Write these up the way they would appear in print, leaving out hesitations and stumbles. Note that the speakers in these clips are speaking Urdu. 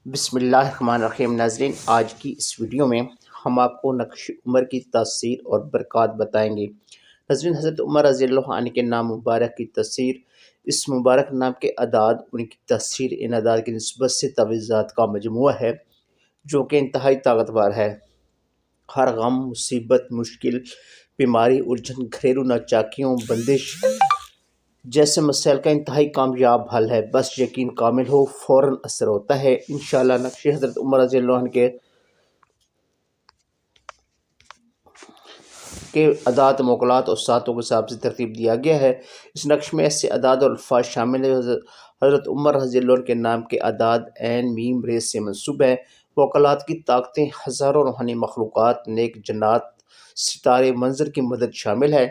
بسم اللہ الرحمن الرحیم۔ ناظرین، آج کی اس ویڈیو میں ہم آپ کو نقش عمر کی تاثیر اور برکات بتائیں گے۔ ناظرین، حضرت عمر رضی اللہ عنہ کے نام مبارک کی تاثیر، اس مبارک نام کے اعداد، ان کی تاثیر ان اعداد کی نسبت سے تعویذات کا مجموعہ ہے جو کہ انتہائی طاقتور ہے۔ ہر غم، مصیبت، مشکل، بیماری، الجھن، گھریلو ناچاکیوں، بندش جیسے مسائل کا انتہائی کامیاب حل ہے۔ بس یقین کامل ہو، فوراً اثر ہوتا ہے انشاءاللہ۔ نقش حضرت عمر رضی اللہ عنہ کے اعداد، موکلات اور ساعتوں کے حساب سے ترتیب دیا گیا ہے۔ اس نقش میں ایسے اعداد اور الفاظ شامل ہیں۔ حضرت عمر رضی اللہ عنہ کے نام کے اعداد عین، میم، ریز سے منسوب ہیں۔ موکلات کی طاقتیں ہزاروں روحانی مخلوقات، نیک جنات، ستارے، منظر کی مدد شامل ہے۔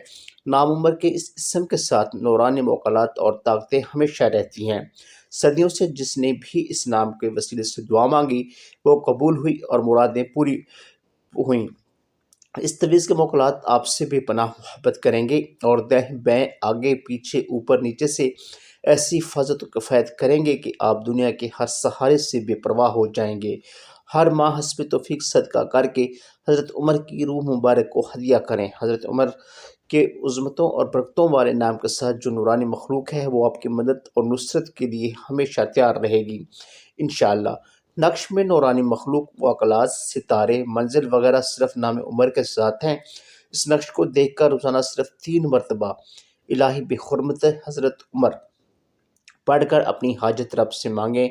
نام عمر کے اس اسم کے ساتھ نورانی موکلات اور طاقتیں ہمیشہ رہتی ہیں۔ صدیوں سے جس نے بھی اس نام کے وسیلے سے دعا مانگی وہ قبول ہوئی اور مرادیں پوری ہوئیں۔ اس تعویذ کے موکلات آپ سے بے پناہ محبت کریں گے اور دائیں بائیں، آگے پیچھے، اوپر نیچے سے ایسی حفاظت و کفایت کریں گے کہ آپ دنیا کے ہر سہارے سے بے پرواہ ہو جائیں گے۔ ہر ماہ حسب توفیق صدقہ کر کے حضرت عمر کی روح مبارک کو ہدیہ کریں۔ حضرت عمر کے عظمتوں اور برکتوں والے نام کے ساتھ جو نورانی مخلوق ہے وہ آپ کی مدد اور نصرت کے لیے ہمیشہ تیار رہے گی انشاءاللہ۔ نقش میں نورانی مخلوق، موکلات، ستارے، منزل وغیرہ صرف نام عمر کے ساتھ ہیں۔ اس نقش کو دیکھ کر روزانہ صرف 3 مرتبہ الہی بحرمت حضرت عمر پڑھ کر اپنی حاجت رب سے مانگیں۔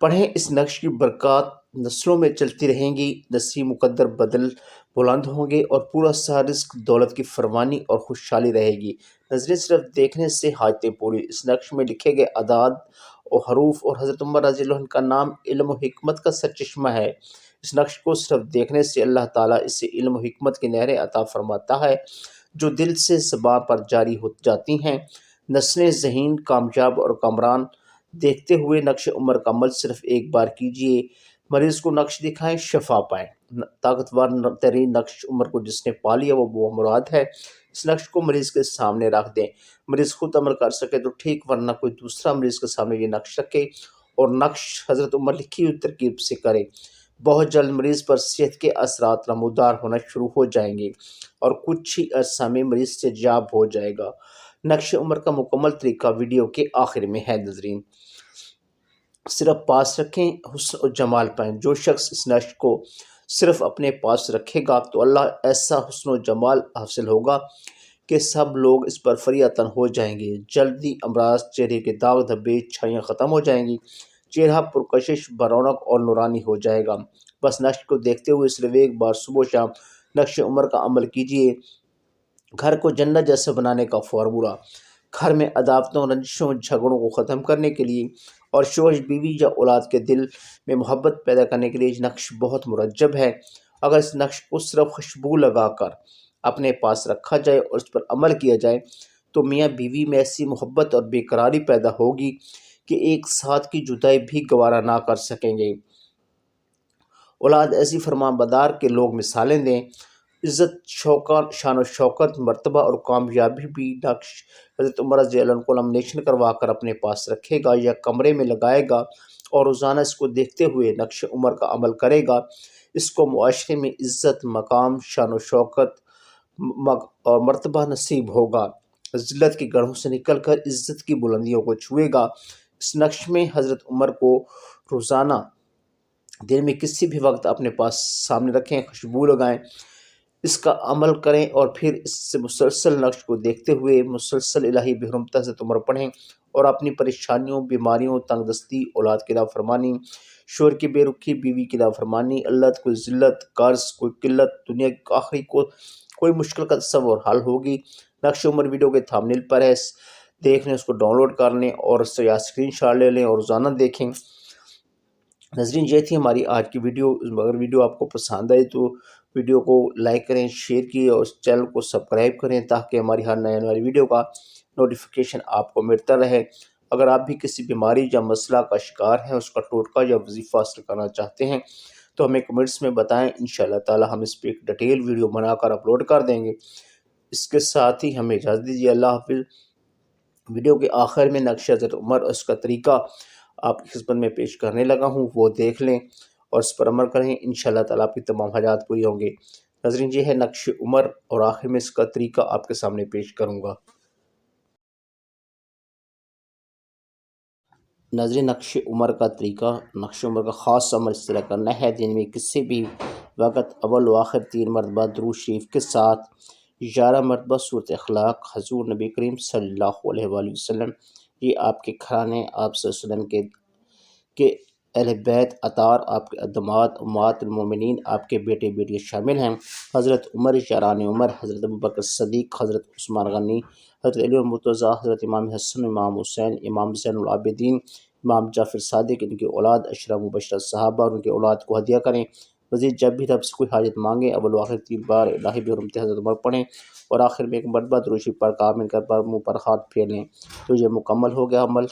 پڑھیں، اس نقش کی برکات نسلوں میں چلتی رہیں گی، نصیب مقدر بدل بلند ہوں گے اور پورا سا رزق، دولت کی فراوانی اور خوشحالی رہے گی۔ نظریں صرف دیکھنے سے حاجتیں پوری۔ اس نقش میں لکھے گئے اعداد اور حروف اور حضرت عمر رضی اللہ عنہ کا نام علم و حکمت کا سرچشمہ ہے۔ اس نقش کو صرف دیکھنے سے اللہ تعالیٰ اسے علم و حکمت کی نہریں عطا فرماتا ہے جو دل سے زبان پر جاری ہو جاتی ہیں۔ نسلیں ذہین، کامیاب اور کامران دیکھتے ہوئے نقش عمر کا عمل صرف ایک بار کیجئے۔ مریض کو نقش دکھائیں، شفا پائیں۔ طاقتور ترین نقش عمر کو جس نے پا لیا وہ مراد ہے۔ اس نقش کو مریض کے سامنے رکھ دیں۔ مریض خود عمل کر سکے تو ٹھیک، ورنہ کوئی دوسرا مریض کے سامنے یہ نقش رکھے اور نقش حضرت عمر لکھی ہوئی ترکیب سے کرے۔ بہت جلد مریض پر صحت کے اثرات نمودار ہونا شروع ہو جائیں گے اور کچھ ہی عرصہ میں مریض صحتیاب ہو جائے گا۔ نقش عمر کا مکمل طریقہ ویڈیو کے آخر میں ہے۔ ناظرین، صرف پاس رکھیں، حسن و جمال پائیں۔ جو شخص اس نقش کو صرف اپنے پاس رکھے گا تو اللہ ایسا حسن و جمال حاصل ہوگا کہ سب لوگ اس پر فریتن ہو جائیں گے۔ جلدی امراض، چہرے کے داغ دھبے، چھائیاں ختم ہو جائیں گی، چہرہ پرکشش، برونق اور نورانی ہو جائے گا۔ بس نقش کو دیکھتے ہوئے صرف ایک بار صبح و شام نقش عمر کا عمل کیجیے۔ گھر کو جنت جیسا بنانے کا فارمولہ۔ گھر میں عداوتوں، رنجشوں، جھگڑوں کو ختم کرنے کے لیے اور شوہر، بیوی یا اولاد کے دل میں محبت پیدا کرنے کے لیے یہ نقش بہت مرجب ہے۔ اگر اس نقش کو صرف خوشبو لگا کر اپنے پاس رکھا جائے اور اس پر عمل کیا جائے تو میاں بیوی میں ایسی محبت اور بے قراری پیدا ہوگی کہ ایک ساتھ کی جدائی بھی گوارا نہ کر سکیں گے۔ اولاد ایسی فرمان بردار کے لوگ مثالیں دیں۔ عزت، شان و شوکت، مرتبہ اور کامیابی بھی نقش حضرت عمر رضی اللہ عنہ کو لیمینیشن کروا کر اپنے پاس رکھے گا یا کمرے میں لگائے گا اور روزانہ اس کو دیکھتے ہوئے نقش عمر کا عمل کرے گا۔ اس کو معاشرے میں عزت، مقام، شان و شوکت اور مرتبہ نصیب ہوگا۔ ذلت کے گڑھوں سے نکل کر عزت کی بلندیوں کو چھوئے گا۔ اس نقش میں حضرت عمر کو روزانہ دن میں کسی بھی وقت اپنے پاس سامنے رکھیں، خوشبو لگائیں، اس کا عمل کریں اور پھر اس سے مسلسل نقش کو دیکھتے ہوئے مسلسل الہی بحرمت حضرت عمر پڑھیں اور اپنی پریشانیوں، بیماریوں، تنگ دستی، اولاد کی نافرمانی، شوہر کی بے رخی، بیوی کی نافرمانی، اللہ کوئی ذلت، قرض، کوئی قلت، دنیا کی آخری کوئی مشکل کا تصور حل ہوگی۔ نقش عمر ویڈیو کے تھامنیل پر ہے، دیکھ لیں، اس کو ڈاؤن لوڈ کر لیں اور اس سے یا اسکرین شاٹ لے لیں اور روزانہ دیکھیں۔ ناظرین، یہ تھی ہماری آج کی ویڈیو۔ اگر ویڈیو آپ کو پسند آئے تو ویڈیو کو لائک کریں، شیئر کیے اور اس چینل کو سبسکرائب کریں تاکہ ہماری ہر نئے ویڈیو کا نوٹیفیکیشن آپ کو ملتا رہے۔ اگر آپ بھی کسی بیماری یا مسئلہ کا شکار ہیں، اس کا ٹوٹکا یا وظیفہ حاصل کرنا چاہتے ہیں تو ہمیں کمنٹس میں بتائیں، انشاءاللہ تعالی ہم اس پہ ایک ڈیٹیل ویڈیو بنا کر اپلوڈ کر دیں گے۔ اس کے ساتھ ہی ہمیں اجازت دیجیے، اللہ حافظ۔ ویڈیو کے آخر میں نقش حضرت عمر اور اس کا طریقہ آپ کی خدمت میں پیش کرنے لگا ہوں وہ دیکھ لیں اور اس پر عمل کریں، انشاءاللہ تعالیٰ آپ کی تمام حاجات پوری ہوں گے۔ ناظرین یہ ہے نقش عمر، اور آخر میں اس کا طریقہ آپ کے سامنے پیش کروں گا۔ ناظرین نقش عمر کا طریقہ، نقش عمر کا خاص عمل اس طرح کرنا ہے، دن میں کسی بھی وقت اول و آخر 3 مرتبہ درود شریف کے ساتھ 11 مرتبہ سورۃ اخلاق، حضور نبی کریم صلی اللہ علیہ وآلہ وسلم، یہ آپ کے گھرانے، آپ صلی اللہ علیہ وسلم کے اہل بیت اطہار، آپ کے داماد امہات المومنین، آپ کے بیٹے بیٹیاں شامل ہیں، حضرت عمر یاران عمر، حضرت ابوبکر صدیق، حضرت عثمان غنی، حضرت علی المرتضیٰ، حضرت امام حسن، امام حسین، امام زین العابدین، امام جعفر صادق، ان کی اولاد، اشرا مبشرہ صحابہ اور ان کی اولاد کو ہدیہ کریں۔ مزید جب بھی رب سے کوئی حاجت مانگیں، اول و آخر 3 بار الہی بحرمت حضرت عمر پڑھیں اور آخر میں ایک مرتبہ درود شریف پڑھ کر آمین کر پر منہ پر ہاتھ پھیر لیں، تو یہ مکمل ہو گیا عمل۔